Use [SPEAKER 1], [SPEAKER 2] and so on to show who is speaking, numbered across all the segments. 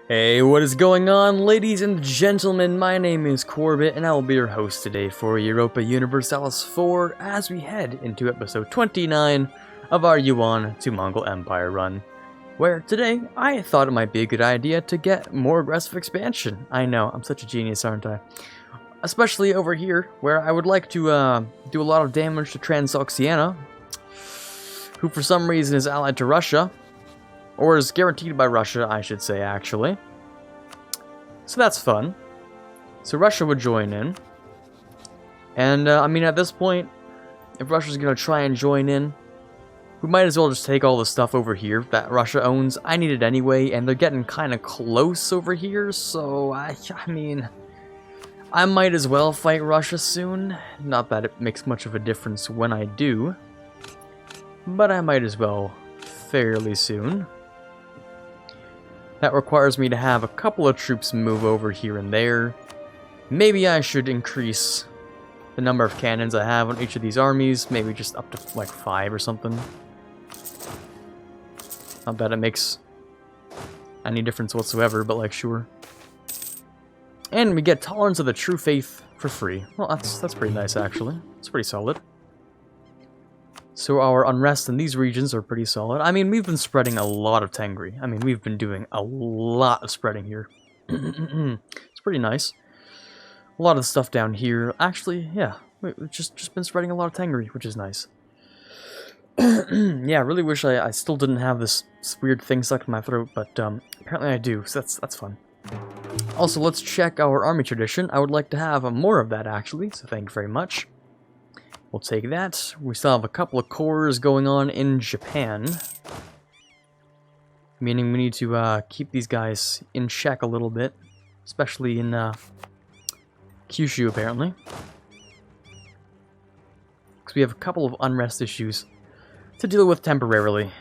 [SPEAKER 1] Hey, what is going on, ladies and gentlemen? My name is Quarbit, and I will be your host today for Europa Universalis 4 as we head into episode 29 of our Yuan to Mongol Empire run, where today I thought it might be a good idea to get more aggressive expansion. I know, I'm such a genius, aren't I? Especially over here, where I would like to do a lot of damage to Transoxiana, who for some reason is allied to Russia. Or is guaranteed by Russia, I should say, actually. So that's fun. So Russia would join in. And, I mean, at this point, if Russia's going to try and join in, we might as well just take all the stuff over here that Russia owns. I need it anyway, and they're getting kind of close over here, so, I mean, I might as well fight Russia soon. Not that it makes much of a difference when I do, but I might as well fairly soon. That requires me to have a couple of troops move over here and there. Maybe I should increase the number of cannons I have on each of these armies, maybe just up to like 5 or something. Not that it makes any difference whatsoever, but like sure. And we get Tolerance of the True Faith for free. Well, that's pretty nice actually. It's pretty solid. So our unrest in these regions are pretty solid. I mean, we've been spreading a lot of Tengri. I mean, we've been doing a lot of spreading here. It's pretty nice. A lot of stuff down here. Actually, yeah, we've just been spreading a lot of Tengri, which is nice. Yeah, I really wish I still didn't have this weird thing stuck in my throat, but apparently I do, so that's fun. Also, let's check our army tradition. I would like to have more of that, actually, so thank you very much. We'll take that. We still have a couple of cores going on in Japan. Meaning we need to keep these guys in check a little bit. Especially in Kyushu, apparently. Because we have a couple of unrest issues to deal with temporarily.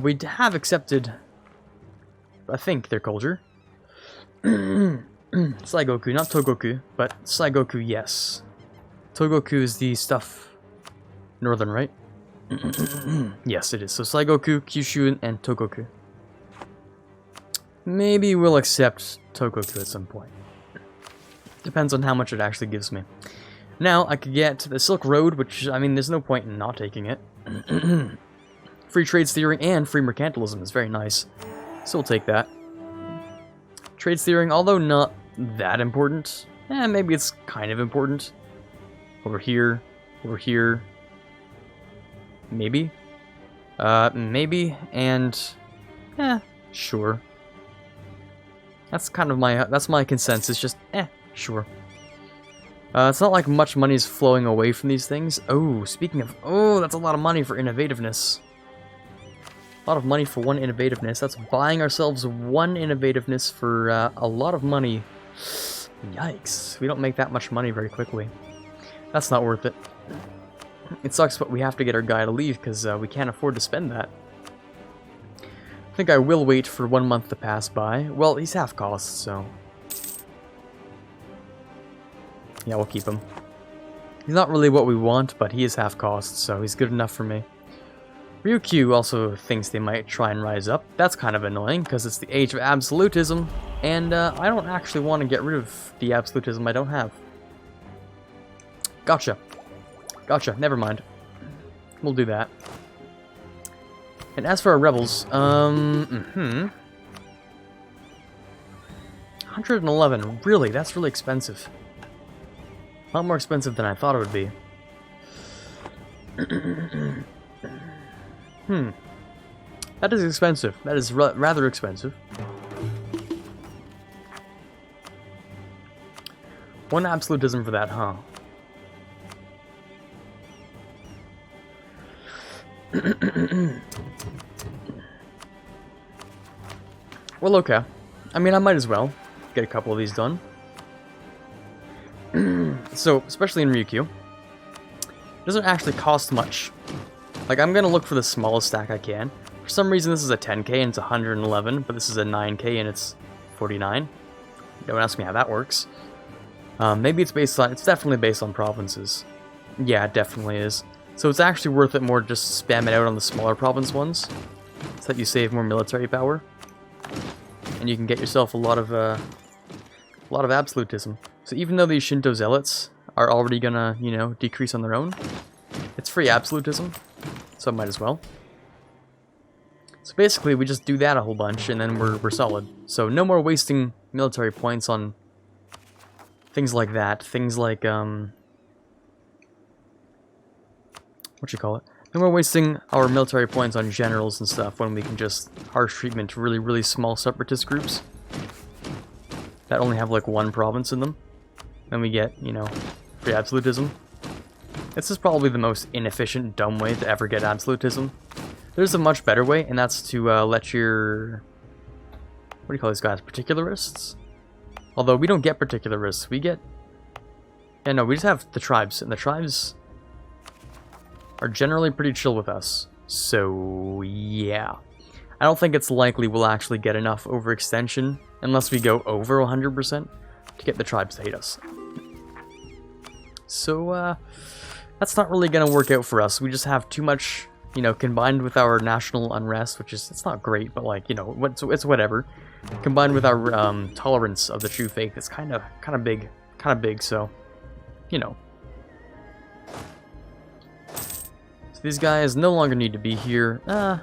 [SPEAKER 1] We have accepted, I think, their culture. Saigoku, not Togoku, but Saigoku, yes. Togoku is the stuff... northern, right? Yes, it is. So Saigoku, Kyushu, and Togoku. Maybe we'll accept Togoku at some point. Depends on how much it actually gives me. Now, I could get the Silk Road, which, I mean, there's no point in not taking it. Free trade steering and free mercantilism is very nice. So we'll take that. Trade steering, although not that important. Maybe it's kind of important. Over here, over here. Maybe. Maybe, and... sure. That's kind of my, that's my consensus, just, sure. It's not like much money is flowing away from these things. Oh, speaking of, that's a lot of money for innovativeness. A lot of money for one innovativeness. That's buying ourselves one innovativeness for a lot of money. Yikes. We don't make that much money very quickly. That's not worth it. It sucks, but we have to get our guy to leave because we can't afford to spend that. I think I will wait for 1 month to pass by. Well, he's half cost, so... yeah, we'll keep him. He's not really what we want, but he is half cost, so he's good enough for me. Ryukyu also thinks they might try and rise up. That's kind of annoying, because it's the age of absolutism, and I don't actually want to get rid of the absolutism I don't have. Gotcha. Gotcha, never mind. We'll do that. And as for our rebels, 111, really? That's really expensive. A lot more expensive than I thought it would be. That is expensive. That is rather expensive. One absolutism for that, huh? Well, okay. I mean, I might as well get a couple of these done. So, especially in Ryukyu, it doesn't actually cost much. Like, I'm gonna look for the smallest stack I can. For some reason, this is a 10k and it's 111, but this is a 9k and it's 49. Don't ask me how that works. Maybe it's based on... it's definitely based on provinces. Yeah, it definitely is. So it's actually worth it more to just spam it out on the smaller province ones, so that you save more military power. and you can get yourself a lot of absolutism. So even though these Shinto zealots are already gonna, you know, decrease on their own, it's free absolutism, so might as well. So basically, we just do that a whole bunch, and then we're solid. So no more wasting military points on things like that. Things like, what you call it? No more wasting our military points on generals and stuff when we can just harsh treatment really, really small separatist groups that only have like one province in them. And we get, you know, free absolutism. This is probably the most inefficient, dumb way to ever get absolutism. There's a much better way, and that's to let your... What do you call these guys? Particularists? Although we don't get particularists, we get... Yeah, no, we just have the tribes, and the tribes are generally pretty chill with us. So, yeah. I don't think it's likely we'll actually get enough overextension, unless we go over 100%, to get the tribes to hate us. So, that's not really going to work out for us. We just have too much... You know, combined with our national unrest, which is, it's not great, but like, you know, it's whatever. Combined with our tolerance of the true faith, it's kind of big, so, you know. So these guys no longer need to be here. No,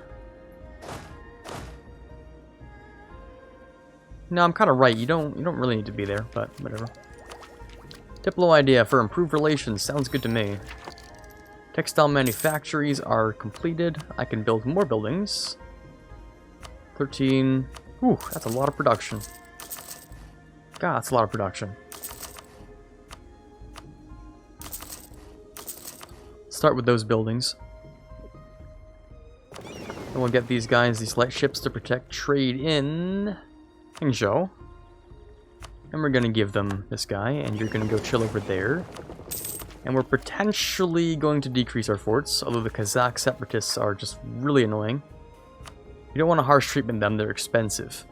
[SPEAKER 1] I'm kind of right. You don't really need to be there, but whatever. Diplo idea for improved relations sounds good to me. Textile manufactories are completed. I can build more buildings. 13. Ooh, that's a lot of production. God, that's a lot of production. Start with those buildings. And we'll get these guys, these light ships, to protect trade in Hangzhou. And we're gonna give them this guy, and you're gonna go chill over there. And we're potentially going to decrease our forts, although the Kazakh separatists are just really annoying. You don't want to harsh treatment them, they're expensive.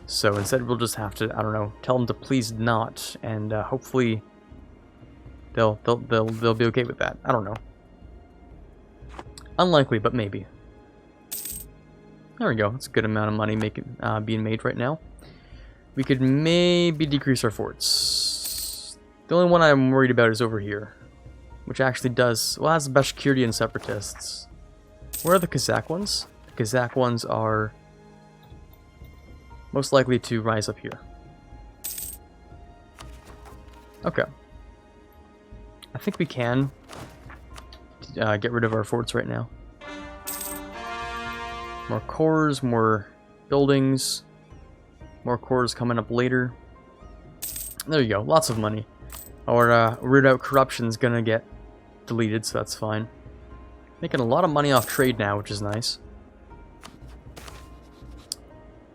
[SPEAKER 1] So instead we'll just have to, I don't know, tell them to please not, and hopefully they'll be okay with that. I don't know. Unlikely, but maybe. There we go, that's a good amount of money being made right now. We could maybe decrease our forts. The only one I'm worried about is over here. Which actually does... Well, has the Bashkirian separatists. Where are the Kazakh ones? The Kazakh ones are most likely to rise up here. Okay. I think we can get rid of our forts right now. More cores, more buildings. More cores coming up later. There you go, lots of money. Our root out corruption's gonna get deleted, so that's fine. Making a lot of money off trade now, which is nice.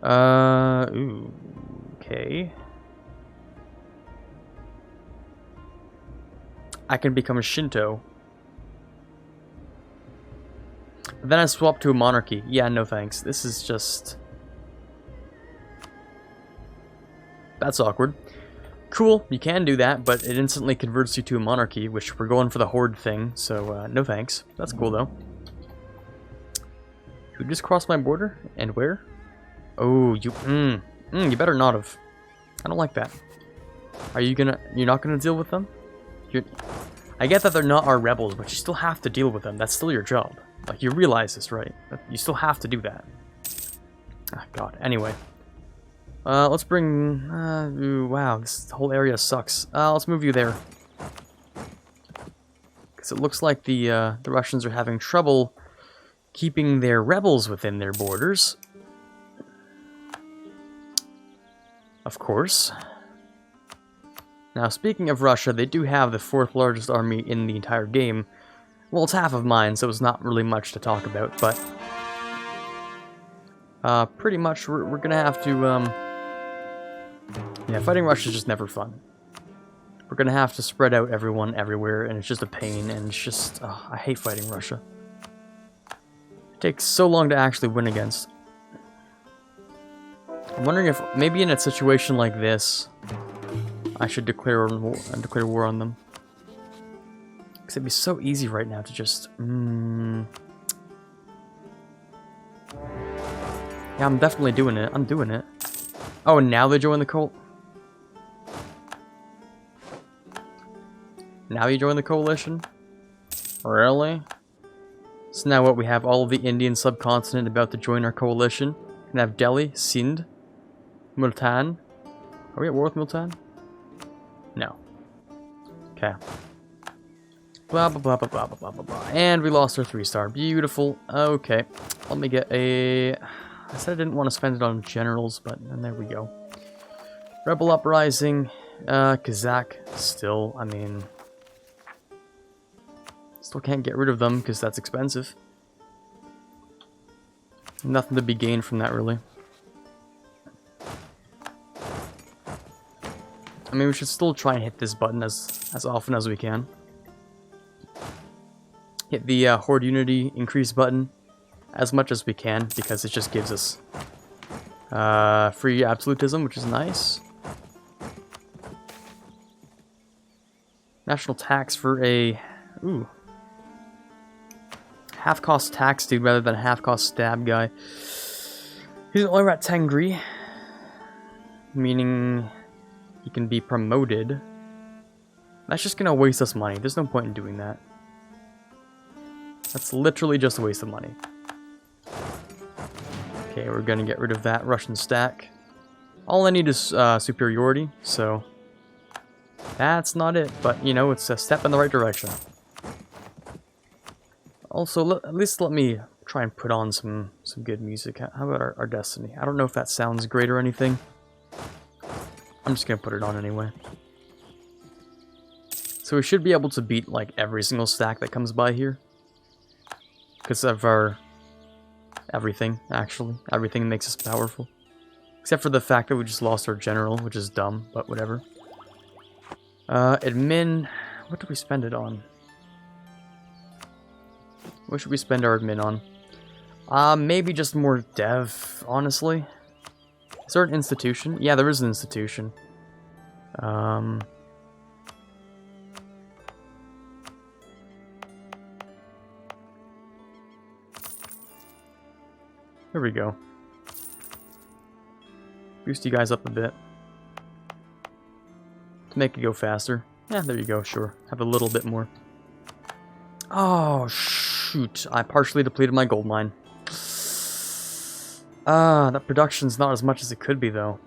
[SPEAKER 1] Ooh, okay. I can become a Shinto. But then I swap to a monarchy. Yeah, no thanks. This is just... That's awkward. Cool, you can do that, but it instantly converts you to a monarchy, which we're going for the horde thing, so no thanks. That's cool, though. You just crossed my border? And where? Oh, you... you better not have. I don't like that. Are you gonna... You're not gonna deal with them? I get that they're not our rebels, but you still have to deal with them. That's still your job. Like, you realize this, right? You still have to do that. Ah, God. Anyway. Let's bring... ooh, wow, this whole area sucks. Let's move you there. Because it looks like the Russians are having trouble keeping their rebels within their borders. Of course. Now, speaking of Russia, they do have the 4th largest army in the entire game. Well, it's half of mine, so it's not really much to talk about, but... pretty much, we're gonna have to, yeah, fighting Russia is just never fun. We're gonna have to spread out everyone everywhere, and it's just a pain, and it's just... I hate fighting Russia. It takes so long to actually win against. I'm wondering if, maybe in a situation like this, I should declare war on them. Because it'd be so easy right now to just... Yeah, I'm definitely doing it. I'm doing it. Oh, now they join the cult? Now you join the coalition? Really? So now what, we have all of the Indian subcontinent about to join our coalition. We have Delhi, Sindh, Multan. Are we at war with Multan? No. Okay. Blah, blah, blah, blah, blah, blah, blah, blah. And we lost our 3-star. Beautiful. Okay. Let me get a... I said I didn't want to spend it on generals, but and there we go. Rebel Uprising. Kazakh. Still, I mean... Still can't get rid of them because that's expensive. Nothing to be gained from that, really. I mean, we should still try and hit this button as often as we can. Hit the Horde Unity increase button as much as we can, because it just gives us free absolutism, which is nice. National tax for a... Ooh. Half-cost tax dude rather than a half-cost stab guy. He's an Oirat Tengri, meaning he can be promoted. That's just gonna waste us money. There's no point in doing that. That's literally just a waste of money. Okay, we're gonna get rid of that Russian stack. All I need is superiority, so that's not it. But you know, it's a step in the right direction. Also, at least let me try and put on some good music. How about our Destiny? I don't know if that sounds great or anything. I'm just gonna put it on anyway. So we should be able to beat like every single stack that comes by here. Because of our... everything, actually. Everything makes us powerful. Except for the fact that we just lost our general, which is dumb, but whatever. Admin... What do we spend it on? What should we spend our admin on? Maybe just more dev, honestly. Is there an institution? Yeah, there is an institution. There we go. Boost you guys up a bit. To make it go faster. Yeah, there you go, sure. Have a little bit more. Oh, shoot. I partially depleted my gold mine. That production's not as much as it could be, though.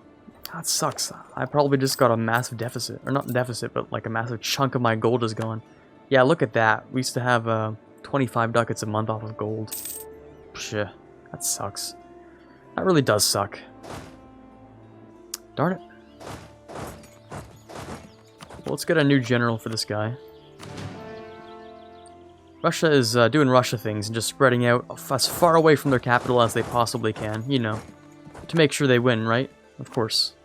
[SPEAKER 1] That sucks. I probably just got a massive deficit. Or not deficit, but like a massive chunk of my gold is gone. Yeah, look at that. We used to have 25 ducats a month off of gold. Pshh. That sucks. That really does suck. Darn it. Well, let's get a new general for this guy. Russia is doing Russia things and just spreading out as far away from their capital as they possibly can, you know. To make sure they win, right? Of course.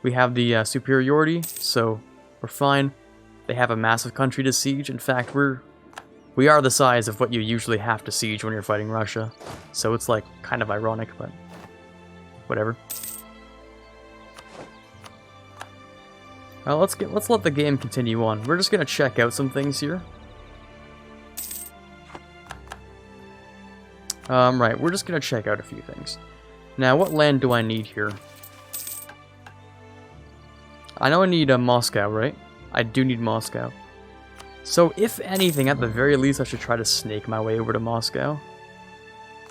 [SPEAKER 1] We have the superiority, so we're fine. They have a massive country to siege. In fact, we are the size of what you usually have to siege when you're fighting Russia. So it's like kind of ironic, but whatever. Let's let the game continue on. We're just gonna check out some things here. Right, we're just gonna check out a few things. Now, what land do I need here? I know I need Moscow, right? I do need Moscow. So, if anything, at the very least, I should try to snake my way over to Moscow.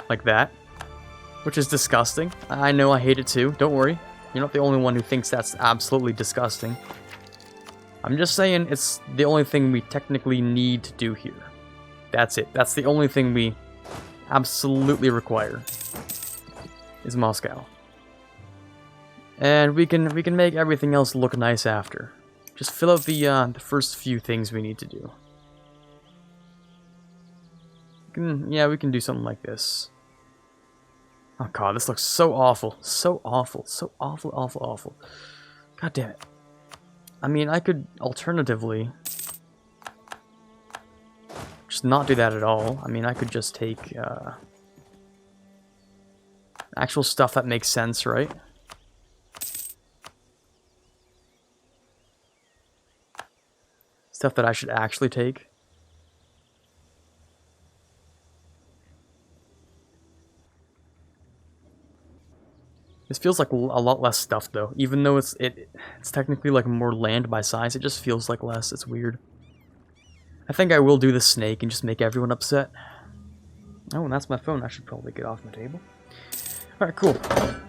[SPEAKER 1] Like that. Which is disgusting. I know, I hate it too. Don't worry. You're not the only one who thinks that's absolutely disgusting. I'm just saying it's the only thing we technically need to do here. That's it. That's the only thing we absolutely require. Is Moscow. And we can make everything else look nice after. Just fill out the first few things we need to do. Yeah, we can do something like this. Oh god, this looks so awful. So awful. So awful, awful, awful. God damn it. I mean, I could alternatively just not do that at all. I mean, I could just take actual stuff that makes sense, right? Stuff that I should actually take. feels like a lot less stuff though. Even though it's technically like more land by size, it just feels like less. It's weird. I think I will do the snake and just make everyone upset. Oh, and that's my phone. I should probably get off my table. Alright, cool.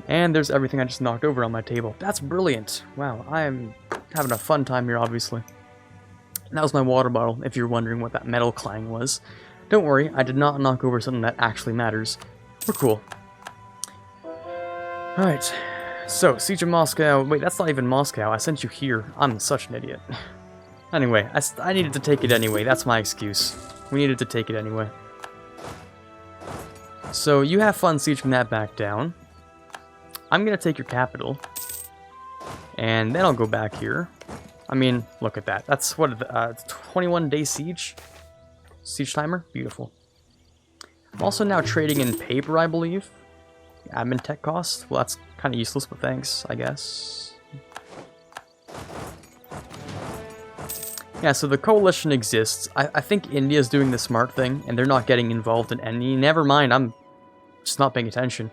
[SPEAKER 1] And there's everything I just knocked over on my table. That's brilliant. Wow, I am having a fun time here, obviously. And that was my water bottle, if you're wondering what that metal clang was. Don't worry, I did not knock over something that actually matters. We're cool. Alright, so, Siege of Moscow. Wait, that's not even Moscow. I sent you here. I'm such an idiot. Anyway, I needed to take it anyway. That's my excuse. We needed to take it anyway. So, you have fun sieging that back down. I'm gonna take your capital. And then I'll go back here. I mean, look at that. That's what, 21-day siege? Siege timer? Beautiful. I'm also now trading in paper, I believe. Admin tech cost? Well, that's kind of useless, but thanks, I guess. Yeah, so the coalition exists. I think India's doing the smart thing, and they're not getting involved in any. Never mind, I'm just not paying attention.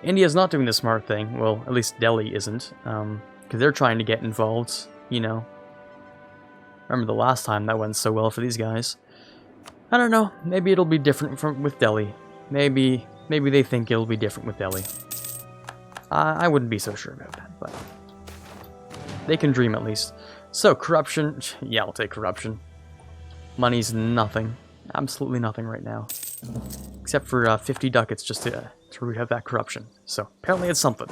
[SPEAKER 1] India's not doing the smart thing. Well, at least Delhi isn't, because they're trying to get involved, you know. Remember the last time that went so well for these guys. I don't know. Maybe it'll be different with Delhi. Maybe they think it'll be different with Delhi. I wouldn't be so sure about that, but they can dream at least. So, corruption. Yeah, I'll take corruption. Money's nothing. Absolutely nothing right now. Except for 50 ducats just to root out that corruption. So, apparently it's something.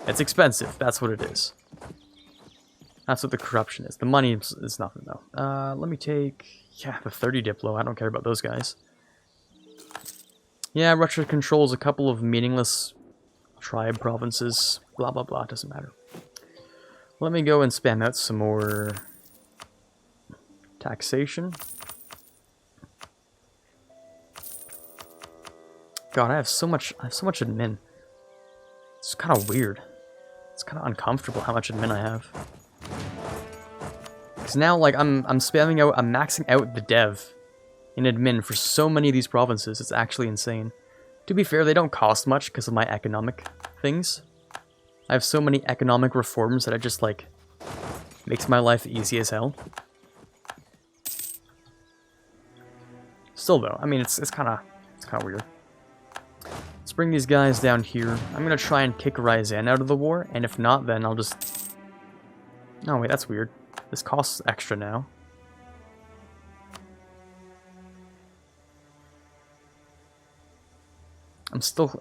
[SPEAKER 1] It's expensive. That's what it is. That's what the corruption is. The money is nothing, though. Let me take... Yeah, the 30 Diplo. I don't care about those guys. Yeah, Russia controls a couple of meaningless tribe provinces. Blah, blah, blah. Doesn't matter. Let me go and spam out some more taxation. God, I have so much admin. It's kind of weird. It's kind of uncomfortable how much admin I have. Because now, like, I'm spamming out, I'm maxing out the dev in admin for so many of these provinces. It's actually insane. To be fair, they don't cost much because of my economic things. I have so many economic reforms that I just, like, makes my life easy as hell. Still, though, I mean, it's kind of weird. Let's bring these guys down here. I'm gonna try and kick Ryazan out of the war, and if not, then I'll just... No, wait, that's weird. This costs extra now. I'm still...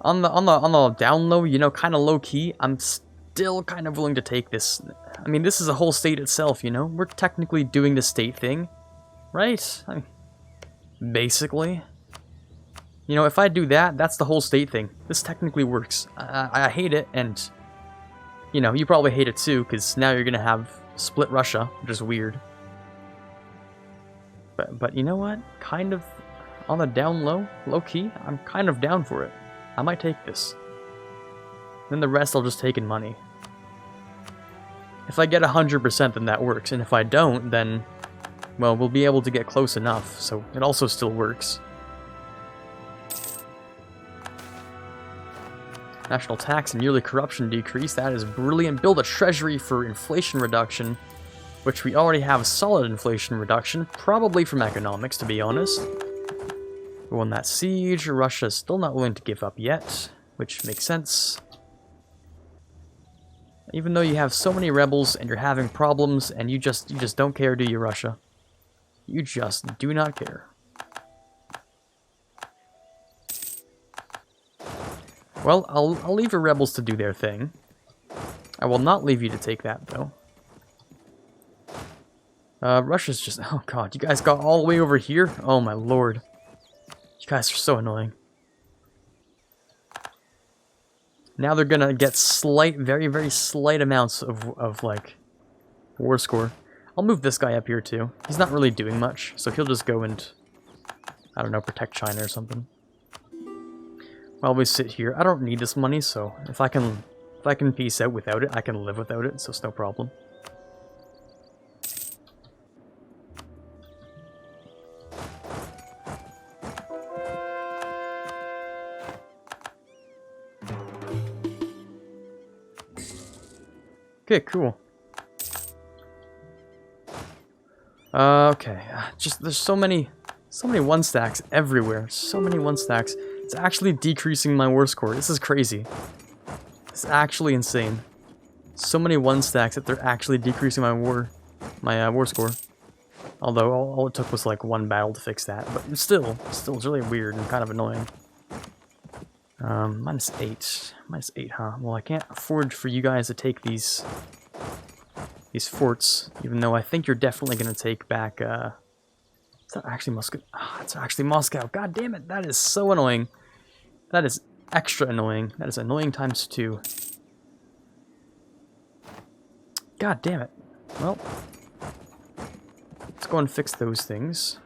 [SPEAKER 1] On the down low, you know, kind of low key, I'm still kind of willing to take this. I mean, this is a whole state itself, you know? We're technically doing the state thing, right? I mean, basically. You know, if I do that, that's the whole state thing. This technically works. I hate it, and, you know, you probably hate it too, because now you're going to have split Russia, which is weird. But you know what? Kind of on the down low, low key, I'm kind of down for it. I might take this. Then the rest I'll just take in money. If I get 100%, then that works. And if I don't, then, well, we'll be able to get close enough. So it also still works. National tax and yearly corruption decrease. That is brilliant. Build a treasury for inflation reduction, which we already have solid inflation reduction. Probably from economics, to be honest. We won that siege. Russia's still not willing to give up yet, which makes sense. Even though you have so many rebels and you're having problems and you just don't care, do you, Russia? You just do not care. Well, I'll leave your rebels to do their thing. I will not leave you to take that, though. Russia's just... Oh, God. You guys got all the way over here? Oh, my lord. You guys are so annoying. Now they're gonna get slight, very, very slight amounts of like, war score. I'll move this guy up here, too. He's not really doing much, so he'll just go and... I don't know, protect China or something. While we sit here, I don't need this money, so if I can peace out without it, I can live without it, so it's no problem. Okay, cool. Okay, just there's so many one stacks everywhere. So many one stacks. It's actually decreasing my war score. This is crazy. It's actually insane. So many one stacks that they're actually decreasing my war score. Although all it took was like one battle to fix that, but still it's really weird and kind of annoying. -8, -8, huh? Well, I can't afford for you guys to take these forts, even though I think you're definitely gonna take back. Is that actually Moscow? Ah, it's actually Moscow. God damn it! That is so annoying. That is extra annoying. That is annoying times 2. God damn it. Well, let's go and fix those things.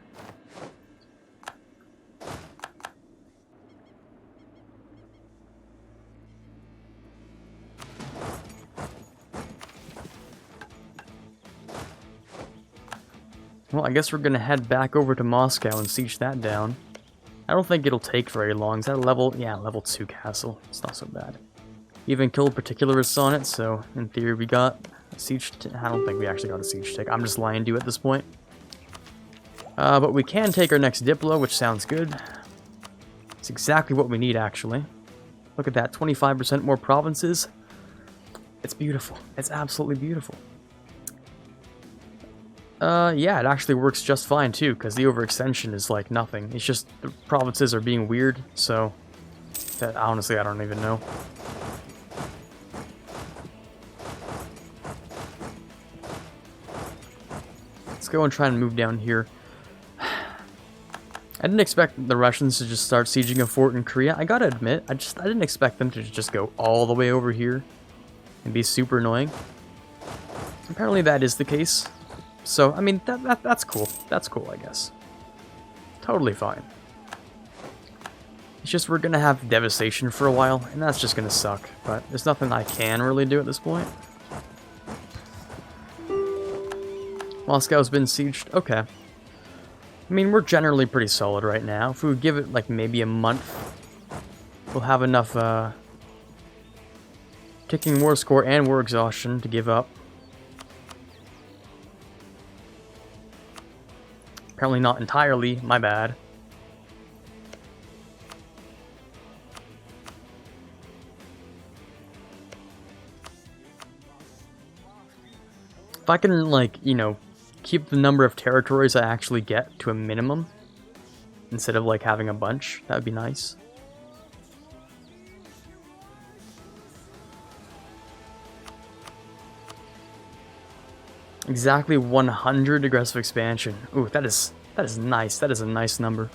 [SPEAKER 1] Well, I guess we're gonna head back over to Moscow and siege that down. I don't think it'll take very long. Is that a level? Yeah, level 2 castle. It's not so bad. Even killed particularists on it, so in theory we got a siege. I don't think we actually got a siege tick. I'm just lying to you at this point. But we can take our next Diplo, which sounds good. It's exactly what we need, actually. Look at that, 25% more provinces. It's beautiful. It's absolutely beautiful. Yeah, it actually works just fine, too, because the overextension is, like, nothing. It's just the provinces are being weird, so... that, honestly, I don't even know. Let's go and try and move down here. I didn't expect the Russians to just start sieging a fort in Korea. I gotta admit, I didn't expect them to just go all the way over here and be super annoying. Apparently that is the case. So, I mean, that's cool. That's cool, I guess. Totally fine. It's just we're gonna have devastation for a while, and that's just gonna suck. But there's nothing I can really do at this point. Moscow's been sieged. Okay. I mean, we're generally pretty solid right now. If we would give it, like, maybe a month, we'll have enough, ticking war score and war exhaustion to give up. Apparently not entirely, my bad. If I can, like, you know, keep the number of territories I actually get to a minimum, instead of, like, having a bunch, that would be nice. Exactly 100 aggressive expansion. Ooh, that is nice. That is a nice number.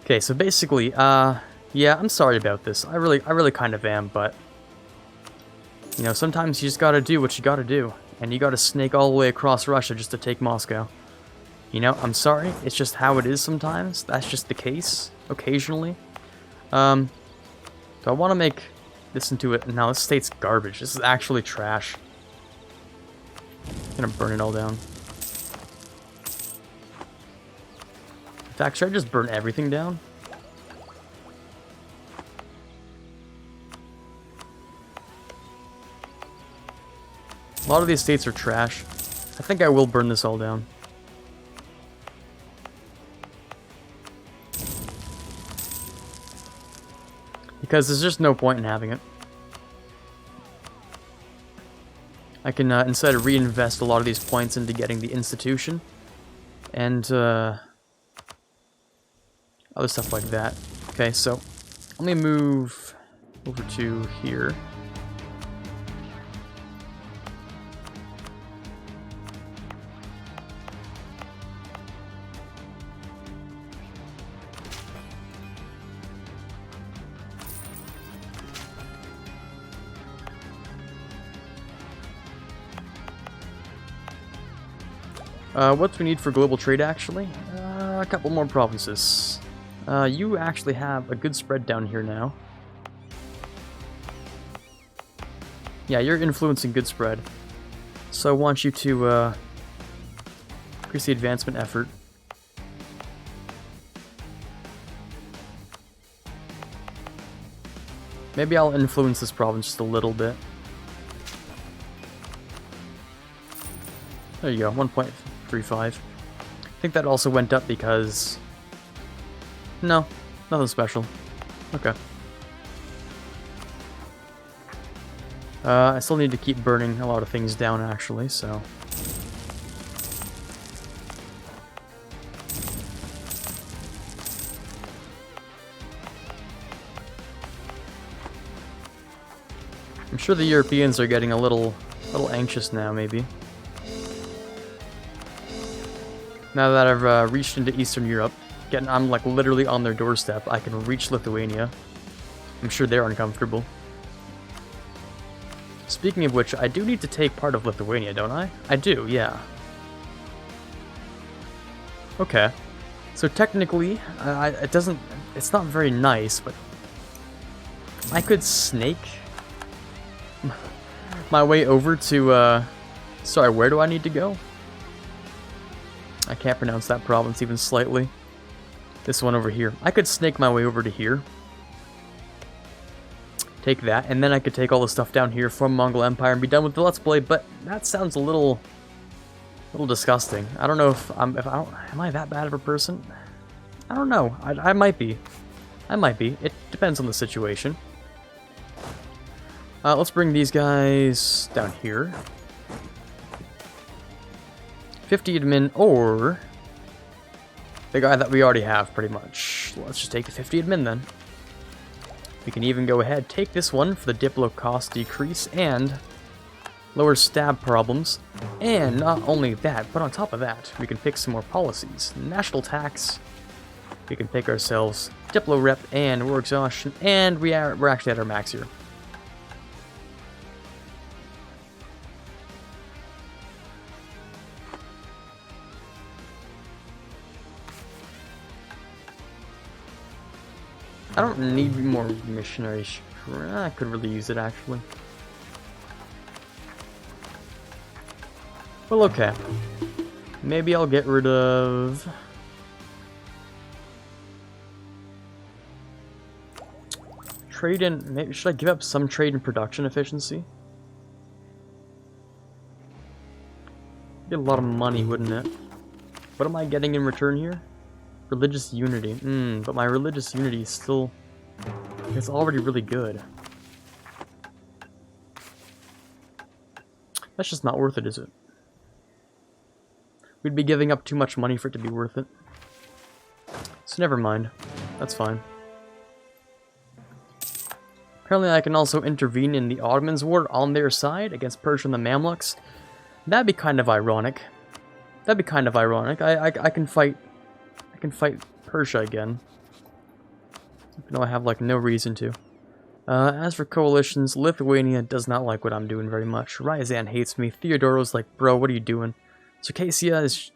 [SPEAKER 1] Okay, so basically, yeah, I'm sorry about this. I really kind of am, but you know, sometimes you just gotta do what you gotta do, and you gotta snake all the way across Russia just to take Moscow. You know, I'm sorry. It's just how it is sometimes. That's just the case occasionally. So I want to make this into it. Now this state's garbage. This is actually trash. I'm gonna burn it all down. In fact, should I just burn everything down? A lot of these states are trash. I think I will burn this all down. Because there's just no point in having it. I can instead reinvest a lot of these points into getting the institution and other stuff like that. Okay, so let me move over to here. What do we need for global trade, actually? A couple more provinces. You actually have a good spread down here now. Yeah, you're influencing good spread. So I want you to increase the advancement effort. Maybe I'll influence this province just a little bit. There you go, 1.35. I think that also went up because... No, nothing special. Okay. I still need to keep burning a lot of things down, actually, so... I'm sure the Europeans are getting a little anxious now, maybe. Now that I've reached into Eastern Europe, I'm like literally on their doorstep. I can reach Lithuania. I'm sure they're uncomfortable. Speaking of which, I do need to take part of Lithuania, don't I? I do, yeah. Okay. So technically, it's not very nice, but I could snake my way over to, sorry, where do I need to go? I can't pronounce that province even slightly. This one over here. I could snake my way over to here. Take that, and then I could take all the stuff down here from Mongol Empire and be done with the Let's Play, but that sounds a little disgusting. I don't know if am I that bad of a person? I don't know. I might be. I might be. It depends on the situation. Let's bring these guys down here. 50 admin, or the guy that we already have, pretty much. Let's just take the 50 admin then. We can even go ahead, take this one for the Diplo cost decrease and lower stab problems. And not only that, but on top of that, we can pick some more policies. National tax. We can pick ourselves Diplo rep and war exhaustion, and we're actually at our max here. I don't need more missionary. I could really use it, actually. Well, okay. Maybe I'll get rid of... Trade in... Maybe, should I give up some trade and production efficiency? Get a lot of money, wouldn't it? What am I getting in return here? Religious unity. But my religious unity is still... It's already really good. That's just not worth it, is it? We'd be giving up too much money for it to be worth it. So never mind. That's fine. Apparently I can also intervene in the Ottomans' war on their side against Persia and the Mamluks. That'd be kind of ironic. That'd be kind of ironic. I can fight Persia again. Even though I have, like, no reason to. As for coalitions, Lithuania does not like what I'm doing very much. Ryazan hates me. Theodoro's like, bro, what are you doing? Circassia is...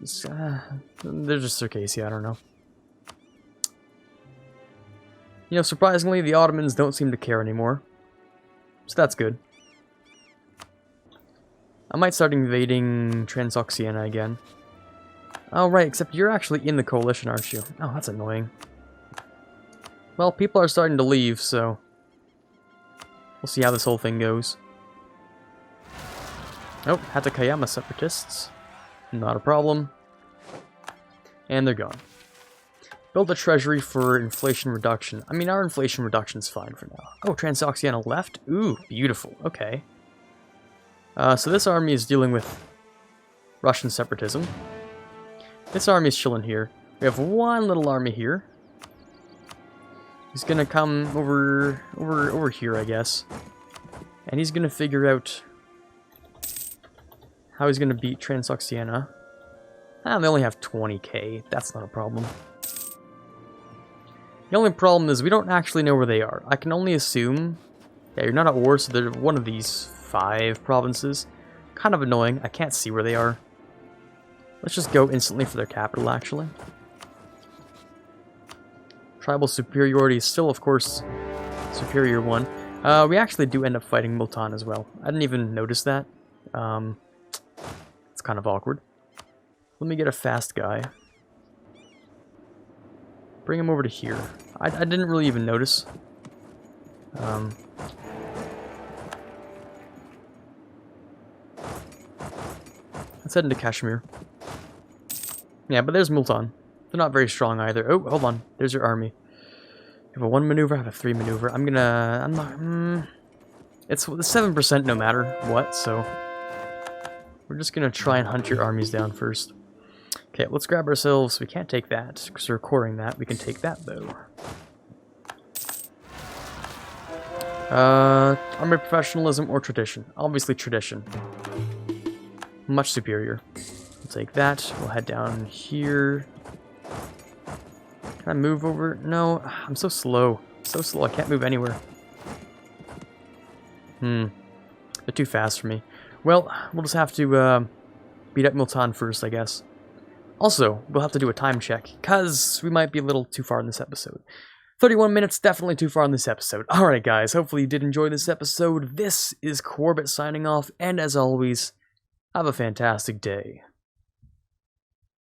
[SPEAKER 1] they're just Circassia, I don't know. You know, surprisingly, the Ottomans don't seem to care anymore. So that's good. I might start invading Transoxiana again. Oh, right, except you're actually in the coalition, aren't you? Oh, that's annoying. Well, people are starting to leave, so... We'll see how this whole thing goes. Oh, Hatakayama separatists. Not a problem. And they're gone. Build a treasury for inflation reduction. I mean, our inflation reduction's fine for now. Oh, Transoxiana left? Ooh, beautiful. Okay. So this army is dealing with Russian separatism. This army's chilling here. We have one little army here. He's gonna come over here, I guess. And he's gonna figure out how he's gonna beat Transoxiana. Ah, they only have 20k. That's not a problem. The only problem is we don't actually know where they are. I can only assume... Yeah, you're not at war, so they're one of these 5 provinces. Kind of annoying. I can't see where they are. Let's just go instantly for their capital, actually. Tribal superiority is still, of course, superior 1. We actually do end up fighting Multan as well. I didn't even notice that. It's kind of awkward. Let me get a fast guy. Bring him over to here. I didn't really even notice. Let's head into Kashmir. Yeah, but there's Multan. They're not very strong either. Oh, hold on. There's your army. You have a 1 maneuver, I have a 3 maneuver. I'm not... It's 7% no matter what, so... We're just gonna try and hunt your armies down first. Okay, let's grab ourselves... We can't take that, because we're coring that. We can take that, though. Army professionalism or tradition? Obviously tradition. Much superior. We'll take that. We'll head down here. Can I move over? No, I'm so slow. So slow, I can't move anywhere. They're too fast for me. Well, we'll just have to beat up Multan first, I guess. Also, we'll have to do a time check, because we might be a little too far in this episode. 31 minutes, definitely too far in this episode. Alright guys, hopefully you did enjoy this episode. This is Quarbit signing off, and as always, have a fantastic day.